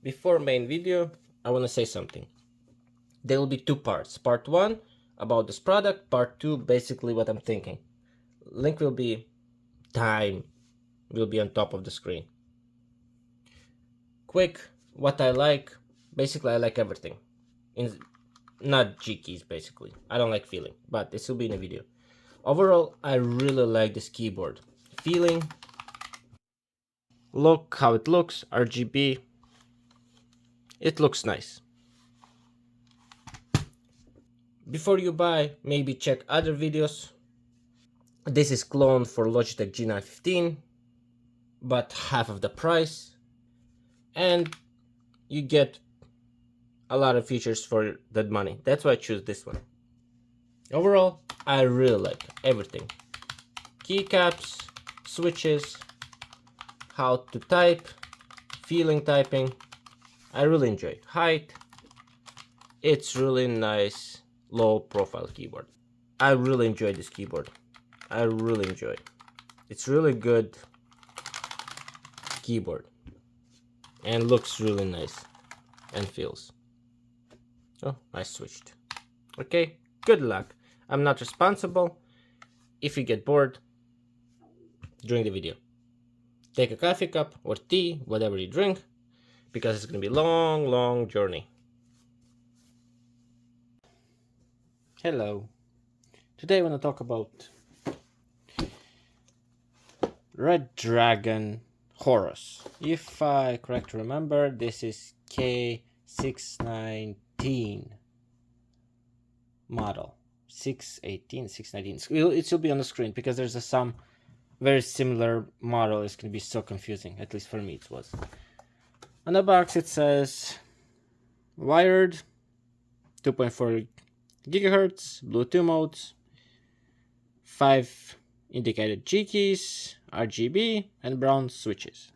Before main video, I want to say something. There will be two parts. Part 1 about this product, part 2 basically what I'm thinking. Link will be on top of the screen. Quick, what I like, basically I like everything. Not G keys basically. I don't like feeling, but this will be in a video. Overall, I really like this keyboard. Feeling, look how it looks, RGB. It looks nice. Before you buy, maybe check other videos. This is cloned for Logitech G915, but half of the price. And you get a lot of features for that money. That's why I choose this one. Overall, I really like everything. Keycaps, switches, how to type, feeling typing. I really enjoy height. It's really nice low profile keyboard. I really enjoy this keyboard. I really enjoy it. It's really good keyboard and looks really nice and feels. Oh, I switched. Okay, good luck. I'm not responsible if you get bored during the video. Take a coffee cup or tea, whatever you drink, because it's gonna be a long journey. Hello. Today I want to talk about Redragon Horus. If I correctly remember, this is K618 model. 618, 619. It will be on the screen because there's some very similar model. It's going to be so confusing, at least for me it was. On the box it says wired, 2.4 gigahertz, Bluetooth modes, 5 indicated G keys, RGB, and brown switches.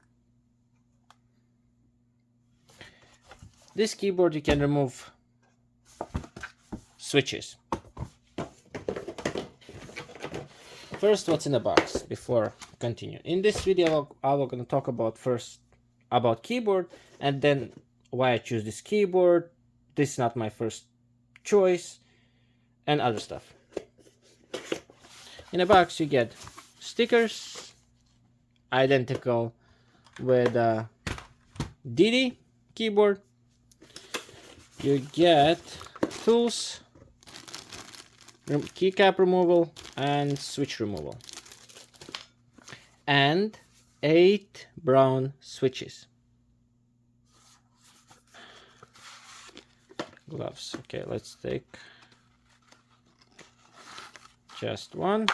This keyboard you can remove switches. First, what's in the box before continue. In this video, I'm going to talk about first about keyboard and then why I choose this keyboard. This is not my first choice and other stuff. In the box, you get stickers identical with a DD keyboard. You get tools, keycap removal, and switch removal, and 8 brown switches. Gloves. Okay, let's take just one.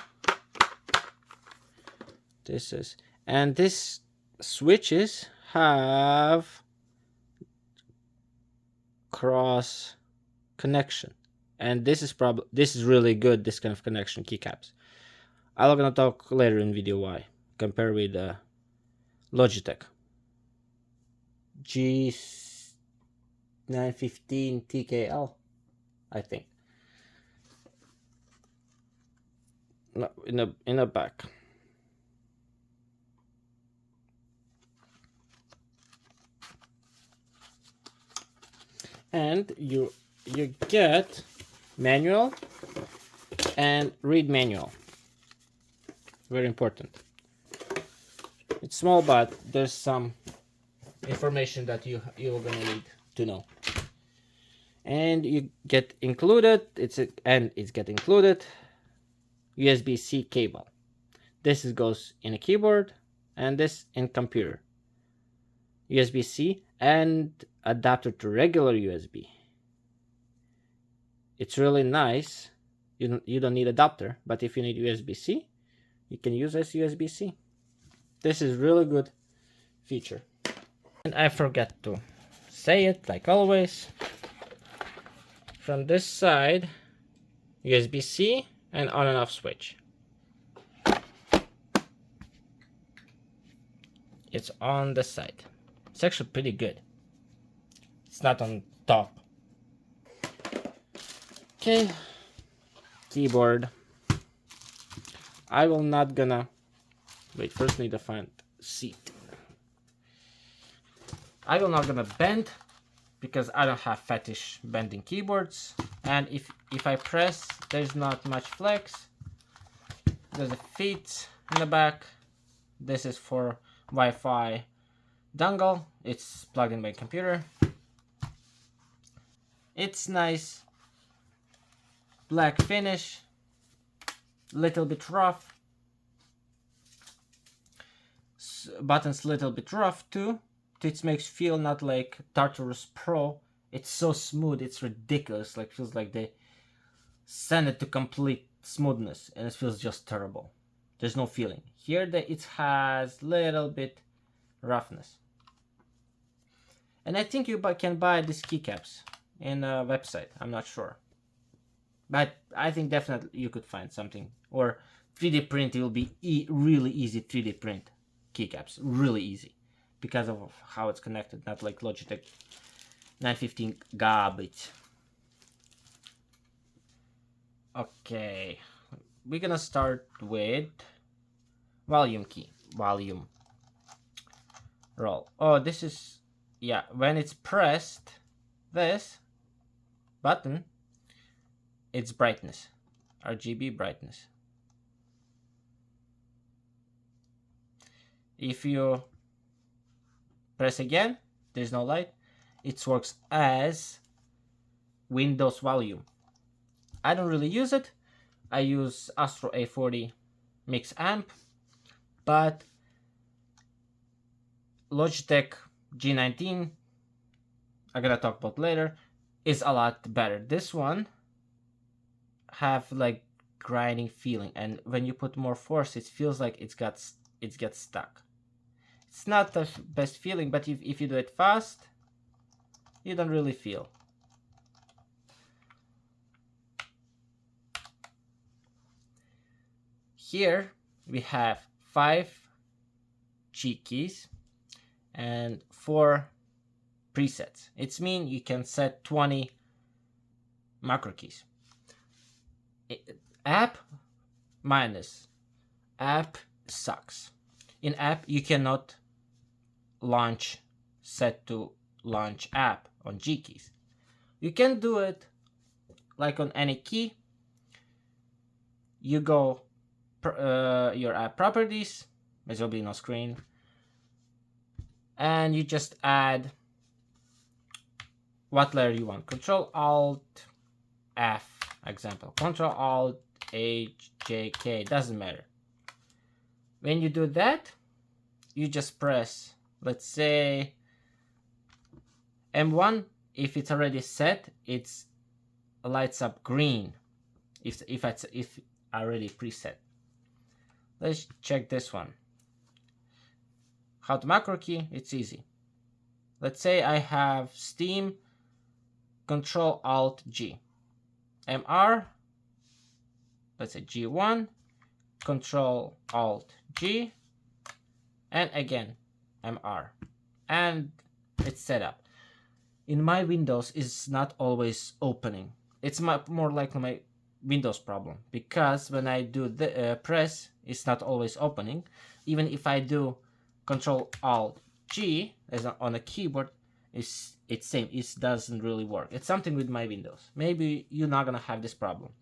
And this switches have cross connection, and this is really good, this kind of connection keycaps. I'm gonna talk later in video why, compare with Logitech G915 TKL, I think. No, in the back. And you get manual and read manual. Very important. It's small, but there's some information that you're gonna need to know. And you get included. It's get included USB-C cable. This goes in a keyboard, and this in computer. USB-C and adapter to regular USB. It's really nice. You don't need adapter, but if you need USB-C, you can use this USB-C. This is really good feature. And I forgot to say it, like always. From this side, USB-C and on and off switch. It's on the side. It's actually pretty good. It's not on top. Okay, keyboard. I will not gonna wait. First, need to find seat. I'm not gonna bend because I don't have fetish bending keyboards. And if I press, there's not much flex. There's a feet in the back. This is for Wi-Fi dongle. It's plugged in my computer. It's nice. Black finish. Little bit rough. Buttons little bit rough too. It makes feel not like Tartarus Pro. It's so smooth, it's ridiculous. Like feels like they send it to complete smoothness, and it feels just terrible. There's no feeling. Here it has little bit roughness. And I think you can buy these keycaps in a website. I'm not sure, but I think definitely you could find something. Or 3D print, it will be really easy 3D print keycaps, really easy, because of how it's connected, not like Logitech 915 garbage. Okay, we're gonna start with volume key, volume roll. Oh, this is, yeah, when it's pressed, this button, it's brightness, RGB brightness. If you press again, there's no light. It works as Windows volume. I don't really use it. I use Astro A40 mix amp, but Logitech G19, I'm gonna talk about later, is a lot better. This one have like grinding feeling, and when you put more force, it feels like it gets stuck. It's not the best feeling, but if you do it fast, you don't really feel. Here we have 5 G keys and 4 presets. It's mean you can set 20 macro keys. App minus. App sucks. In app you cannot set to launch app on G keys. You can do it like on any key. You go your app properties, as will be on screen, and you just add what letter you want. Control Alt F, example. Control Alt H J K, doesn't matter. When you do that, you just press, let's say M1. If it's already set, it's lights up green. If already preset. Let's check this one. How to macro key? It's easy. Let's say I have Steam, Control Alt G, MR. Let's say G1, Control Alt G, and again MR, and it's set up. In my Windows, it's not always opening. It's more like my Windows problem, because when I do the press, it's not always opening. Even if I do Control Alt G as on a keyboard, it's same. It doesn't really work. It's something with my Windows. Maybe you're not gonna have this problem.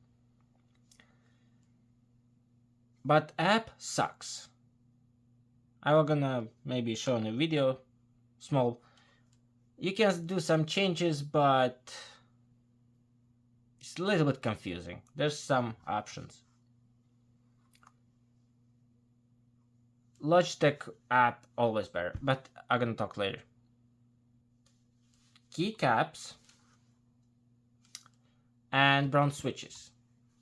But app sucks. I was gonna maybe show in a video, small. You can do some changes, but it's a little bit confusing. There's some options. Logitech app always better, but I'm gonna talk later. Keycaps and brown switches.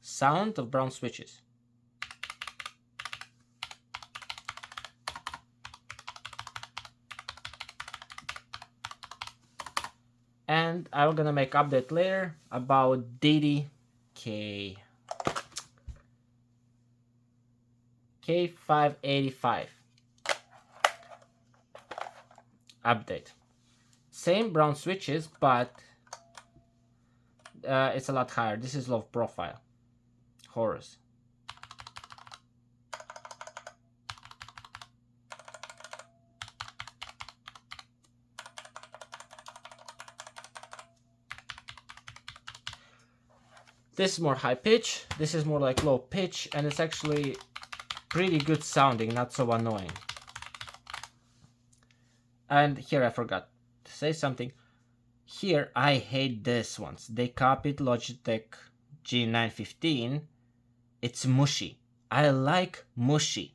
Sound of brown switches. And I'm gonna make update later about K618 update. Same brown switches, but it's a lot higher. This is low profile. Horus. This is more high pitch, this is more like low pitch, and it's actually pretty good sounding, not so annoying. And here I forgot to say something. Here I hate this ones. They copied Logitech G915. It's mushy. I like mushy,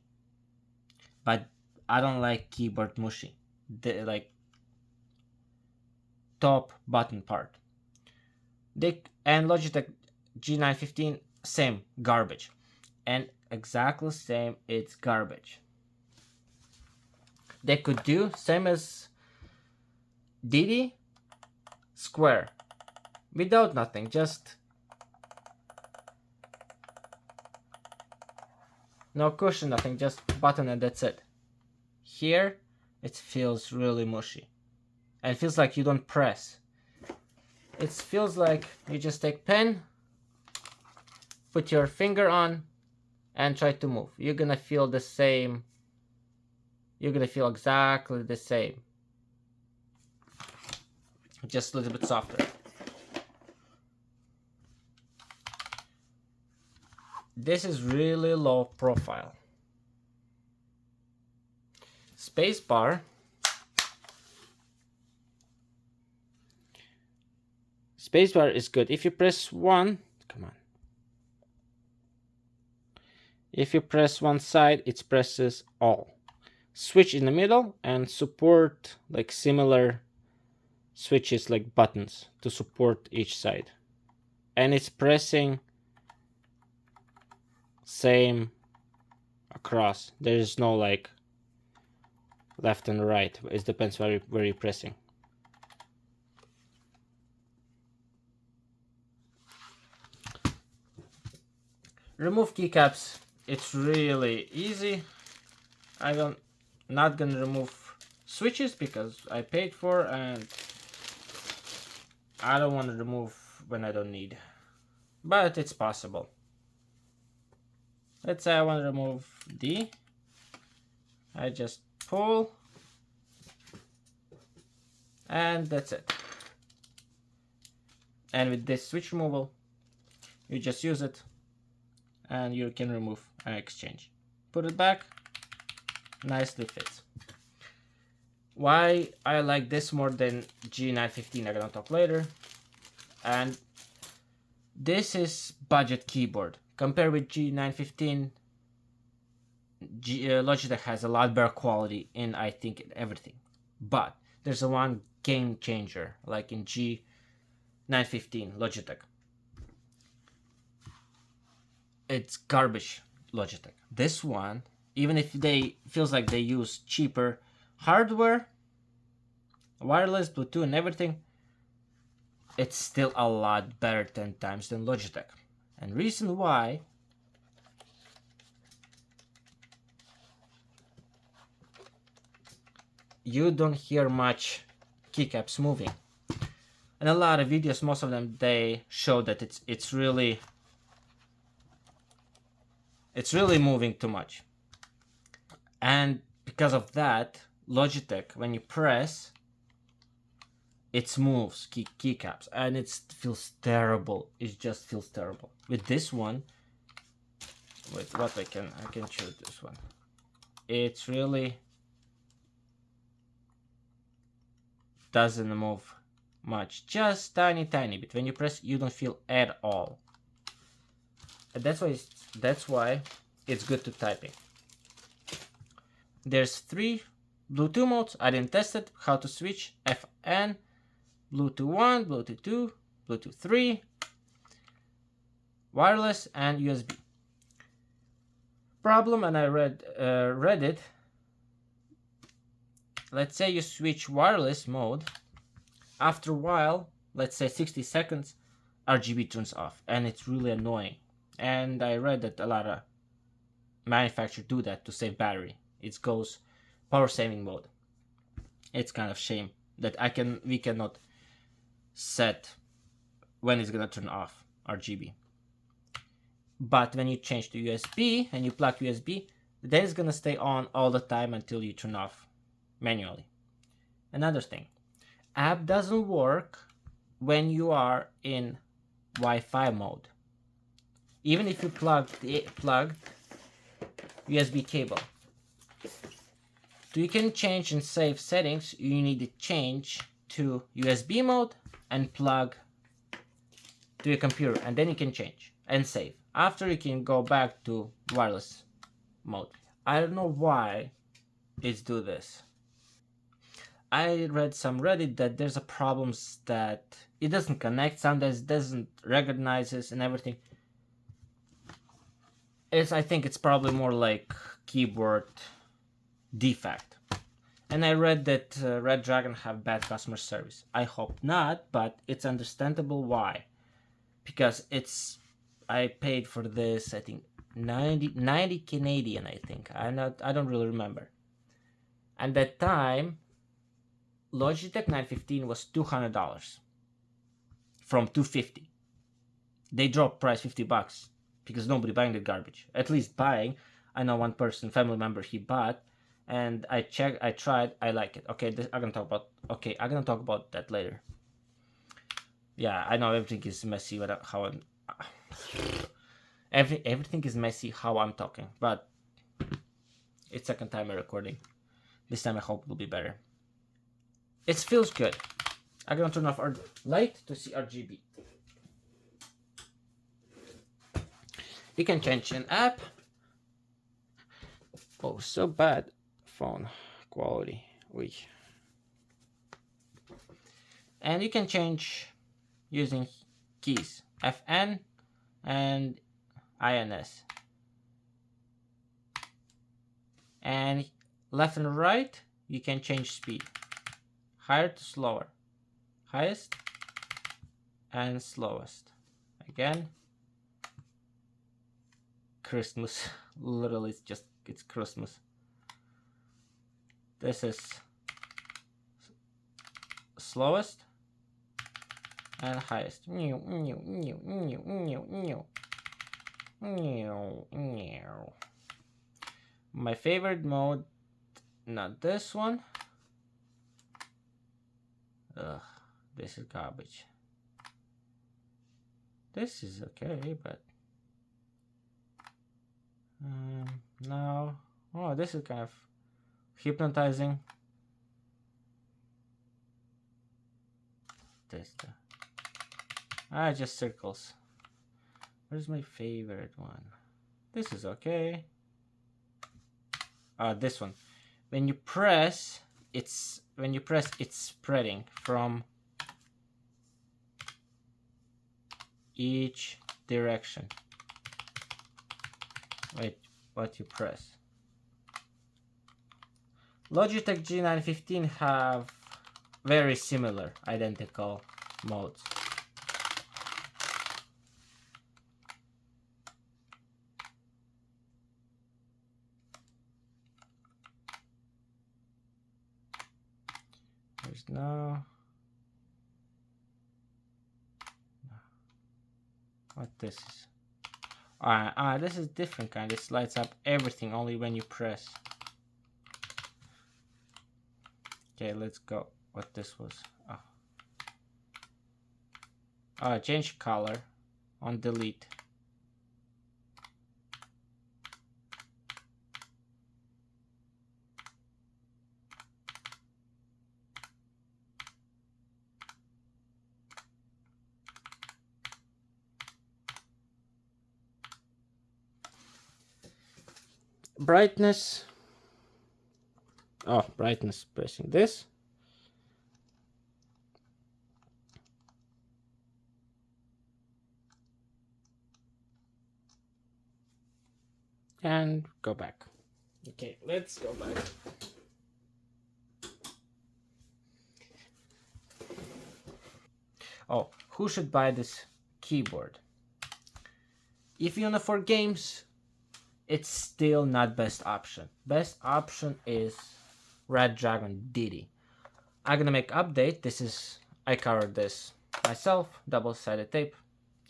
but I don't like keyboard mushy. The like top button part. And Logitech G915, same, garbage. And exactly same, it's garbage. They could do same as Didi, square, without nothing, just no cushion, nothing, just button and that's it. Here, it feels really mushy. And it feels like you don't press. It feels like you just take pen, put your finger on, and try to move. You're gonna feel the same. You're gonna feel exactly the same. Just a little bit softer. This is really low profile. Spacebar. Spacebar is good. If you press one, come on. If you press one side, it presses all. Switch in the middle and support like similar switches like buttons to support each side. And it's pressing same across. There is no like left and right. It depends where you're pressing. Remove keycaps. It's really easy. I'm not gonna remove switches because I paid for, and I don't want to remove when I don't need. But it's possible. Let's say I want to remove D. I just pull, and that's it. And with this switch removal, you just use it and you can remove and exchange. Put it back, nicely fits. Why I like this more than G915, I'm gonna talk later. And this is budget keyboard. Compared with G915, Logitech has a lot better quality in, I think, everything. But there's a one game changer, like in G915 Logitech. It's garbage Logitech. This one, even if they feels like they use cheaper hardware, wireless, Bluetooth and everything, it's still a lot better 10 times than Logitech. And reason why, you don't hear much keycaps moving. And a lot of videos, most of them, they show that it's really moving too much. And because of that, Logitech, when you press, it moves keycaps, and it feels terrible. It just feels terrible. With this one, wait, what I can choose this one. It's really doesn't move much, just tiny bit. When you press, you don't feel at all. And that's why it's good to typing. There's 3 Bluetooth modes. I didn't test it. How to switch: FN, Bluetooth 1, Bluetooth 2, Bluetooth 3, wireless, and USB. Problem, and I read it. Let's say you switch wireless mode. After a while, let's say 60 seconds, RGB turns off, and it's really annoying. And I read that a lot of manufacturers do that to save battery. It goes power saving mode. It's kind of shame that we cannot set when it's gonna turn off RGB. But when you change to USB and you plug USB, then it's gonna stay on all the time until you turn off manually. Another thing, app doesn't work when you are in Wi-Fi mode. even if you plugged USB cable. So you can change and save settings. You need to change to USB mode and plug to your computer, and then you can change and save. After, you can go back to wireless mode. I don't know why it's do this. I read some Reddit that there's a problems that it doesn't connect, sometimes it doesn't recognizes and everything. I think it's probably more like keyboard defect. And I read that Redragon have bad customer service. I hope not, but it's understandable why. Because I paid for this, I think 90 Canadian, I think. I don't really remember. And that time, Logitech 915 was $200 from $250. They dropped price $50 because nobody buying the garbage. At least buying. I know one person, family member, he bought, and I checked, I tried, I like it. Okay, I'm gonna talk about that later. Yeah, I know everything is messy, but everything is messy how I'm talking, but it's second time I'm recording. This time I hope it will be better. It feels good. I'm gonna turn off our light to see RGB. You can change an app. Oh, so bad phone quality. And you can change using keys FN and INS. And left and right, you can change speed. Higher to slower. Highest and slowest. Again. Christmas. Literally, it's Christmas. This is slowest and highest. My favorite mode, not this one. Ugh, this is garbage. This is okay, but no. Oh, this is kind of hypnotizing. Just circles. Where's my favorite one? This is okay. This one. When you press, it's spreading from each direction. Wait, what you press? Logitech G915 have very similar, identical modes. There's no. What this is? This is different kind. It lights up everything only when you press. Okay, let's go. What this was? Change color on delete. Brightness. Brightness, pressing this. And go back. Okay, let's go back. Who should buy this keyboard? If you wanna for games, it's still not best option. Best option is Redragon Diddy. I'm gonna make update. I covered this myself, double-sided tape.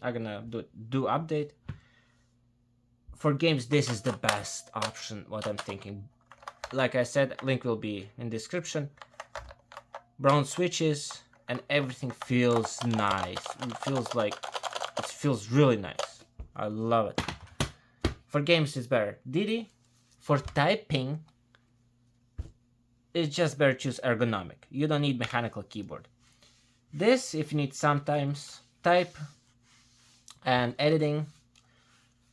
I'm gonna do update. For games, this is the best option, what I'm thinking. Like I said, link will be in description. Brown switches and everything feels nice. It feels really nice. I love it. For games, it's better. Didi, for typing, it's just better choose ergonomic. You don't need mechanical keyboard. This, if you need sometimes type and editing,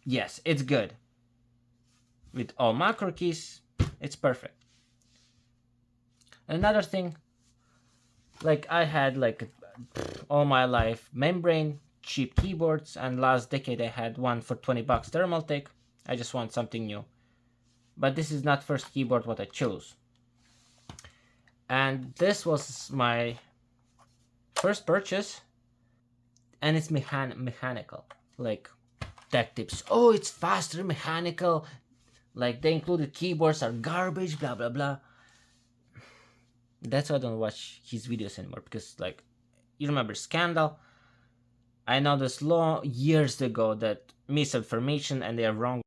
yes, it's good. With all macro keys, it's perfect. Another thing, like I had like all my life membrane cheap keyboards, and last decade I had one for $20 Thermaltake. I just want something new. But this is not first keyboard what I chose. And this was my first purchase, and it's mechanical. Like tech tips. Oh, it's faster mechanical. Like the included keyboards are garbage, blah blah blah. That's why I don't watch his videos anymore, because like you remember Scandal. I know this law years ago that misinformation and they are wrong.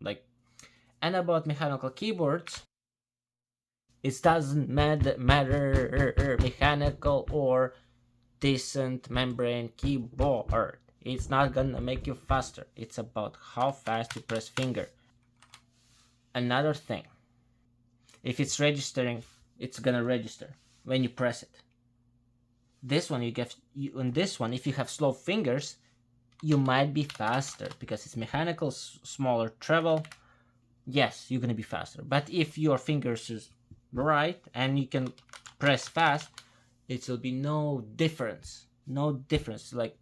Like, and about mechanical keyboards, it doesn't matter mechanical or decent membrane keyboard. It's not gonna make you faster. It's about how fast you press finger. Another thing, if it's registering, it's gonna register when you press it. This one on this one, if you have slow fingers, you might be faster because it's mechanical, smaller treble. Yes, you're gonna be faster. But if your fingers is right and you can press fast, it will be no difference. No difference. Like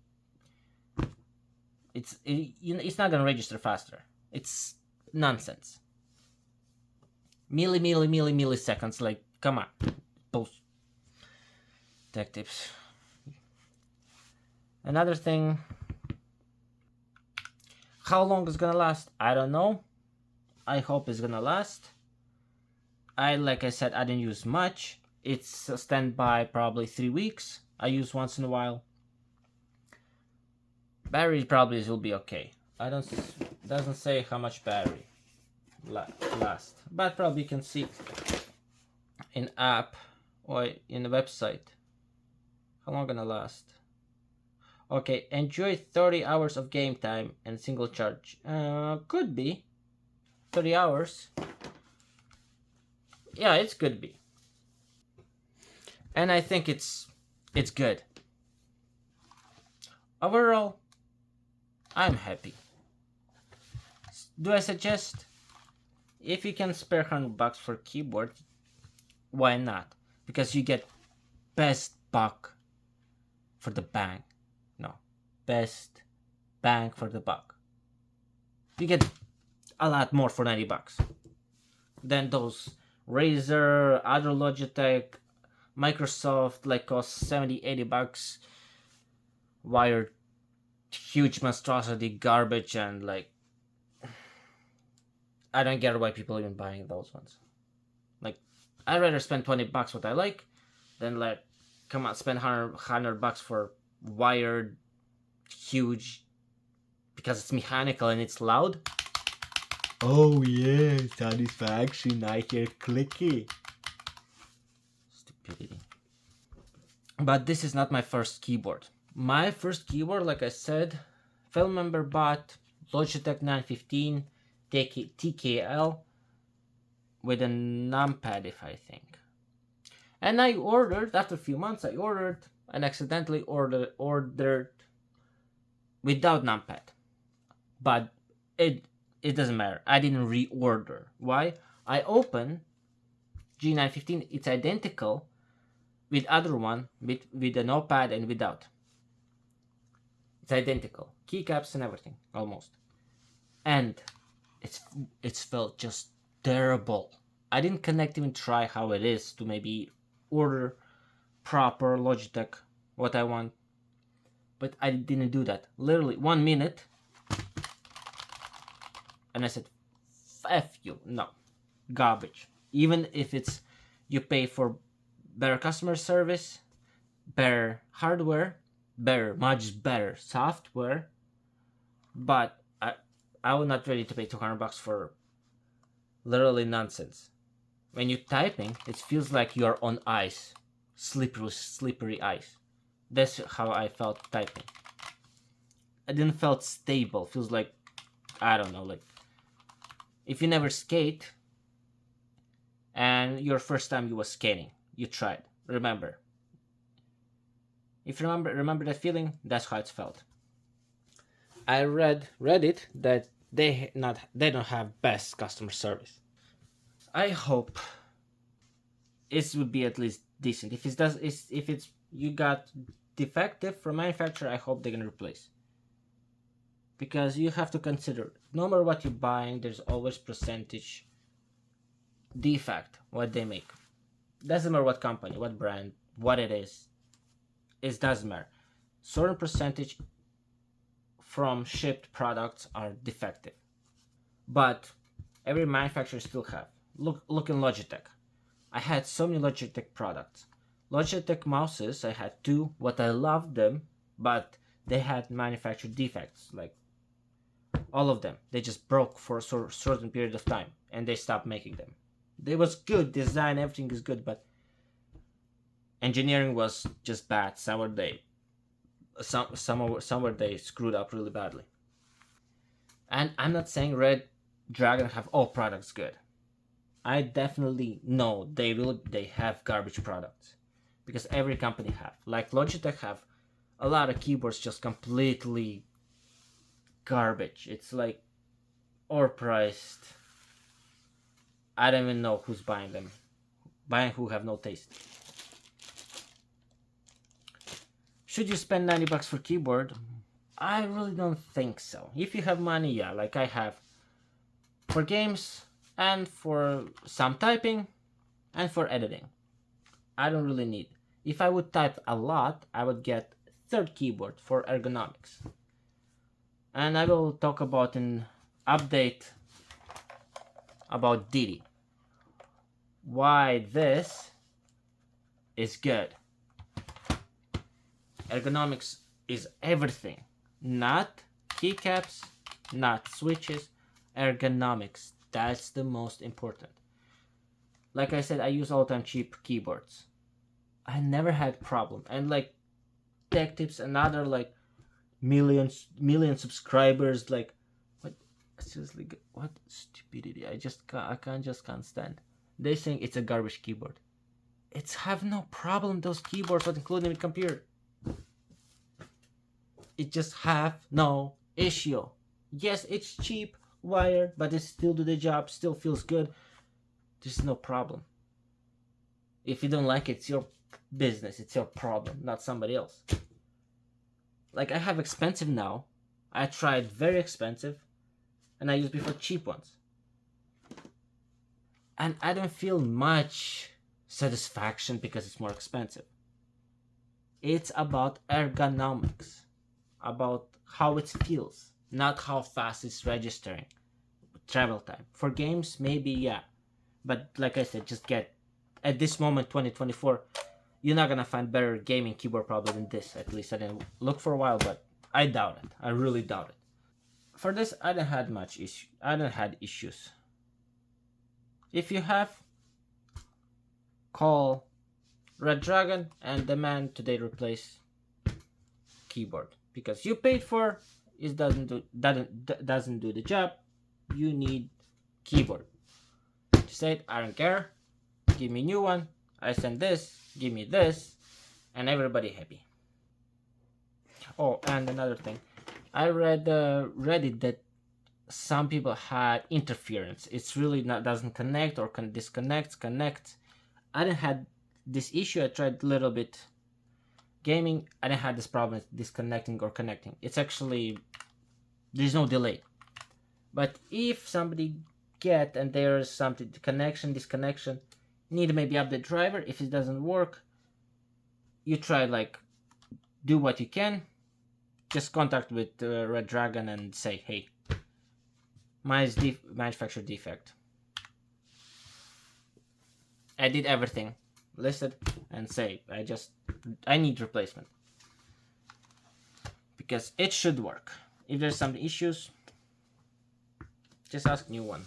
it's not gonna register faster. It's nonsense. Milliseconds. Like, come on, post tech tips. Another thing, how long it's gonna last? I don't know. I hope it's gonna last. Like I said, I didn't use much. It's a standby probably 3 weeks. I use once in a while. Battery probably will be okay. Doesn't say how much battery last, but probably you can see in app or in the website how long gonna last. Okay, enjoy 30 hours of game time and single charge. Could be 30 hours. Yeah, it's could be. And I think it's good. Overall, I'm happy. Do I suggest? If you can spare $100 for keyboard, why not? Because you get best buck for the bang. No, best bang for the buck. You get a lot more for $90 than those Razer, other Logitech, Microsoft, like cost $70-$80 wired huge monstrosity garbage, and like I don't get why people even buying those ones. Like, I'd rather spend $20 what I like than like come on, spend $100 for wired huge because it's mechanical and it's loud. Oh yeah, satisfaction. I hear clicky. Stupidity. But this is not my first keyboard. My first keyboard, like I said, family member bought Logitech 915 TKL with a numpad, if I think. And I ordered, after a few months, I ordered and accidentally ordered without numpad. But it doesn't matter. I didn't reorder. Why? I open G915. It's identical with other one with a notepad and without. It's identical. Keycaps and everything, almost. And it's felt just terrible. I didn't connect even try how it is to maybe order proper Logitech what I want. But I didn't do that. Literally 1 minute. And I said, F you. No. Garbage. Even if it's you pay for better customer service, better hardware, much better software, but I was not ready to pay $200 for literally nonsense. When you're typing, it feels like you're on ice, slippery ice. That's how I felt typing. I didn't felt stable. Feels like, I don't know, like if you never skate and your first time you was skating, you tried. Remember. If you remember that feeling, that's how it felt. I read Reddit that they don't have best customer service. I hope it would be at least decent. If it's you got defective from manufacturer, I hope they're gonna replace. Because you have to consider, no matter what you're buying, there's always percentage defect what they make. Doesn't matter what company, what brand, what it is. It doesn't matter. Certain percentage from shipped products are defective. But every manufacturer still have. Look in Logitech. I had so many Logitech products. Logitech mouses, I had two. What I loved them, but they had manufactured defects. Like all of them, they just broke for a certain period of time, and they stopped making them. They was good design, everything is good, but engineering was just bad. Somewhere they screwed up really badly. And I'm not saying Redragon have all products good. I definitely know they have garbage products, because every company have. Like Logitech have a lot of keyboards just completely garbage. It's like overpriced. I don't even know who's buying them. Buying who have no taste. Should you spend $90 for keyboard? I really don't think so. If you have money, yeah, like I have. For games and for some typing and for editing. I don't really need. If I would type a lot, I would get third keyboard for ergonomics. And I will talk about an update about Didi. Why this is good. Ergonomics is everything. Not keycaps, not switches. Ergonomics. That's the most important. Like I said, I use all the time cheap keyboards. I never had problem. And like tech tips, another like million subscribers, like what, seriously, what stupidity. I can't stand. They saying it's a garbage keyboard. It's have no problem, those keyboards, but including the computer. It just have no issue. Yes, it's cheap, wired, but it still do the job, still feels good. There's no problem. If you don't like it, it's your business, it's your problem, not somebody else. Like I have expensive now. I tried very expensive, and I used before cheap ones. And I don't feel much satisfaction because it's more expensive. It's about ergonomics, about how it feels, not how fast it's registering. Travel time. For games, maybe, yeah. But like I said, just get, at this moment, 2024, you're not gonna find better gaming keyboard probably than this. At least I didn't look for a while, but I doubt it. I really doubt it. For this, I didn't had much issue. I didn't had issues. If you have, call Redragon and demand today replace keyboard, because you paid for it doesn't do the job. You need keyboard. Say I don't care. Give me a new one. I send this. Give me this, and everybody happy. Oh, and another thing, I read Reddit that some people had interference. It's really not doesn't connect or disconnect. I didn't had this issue. I tried a little bit gaming. I didn't have this problem disconnecting or connecting. It's actually there's no delay. But if somebody get and there's something connection disconnection, need to maybe update driver. If it doesn't work, you try like do what you can. Just contact with Redragon and say, hey, mine's manufacturer defect. I did everything listed and say I need replacement, because it should work. If there's some issues, just ask new one.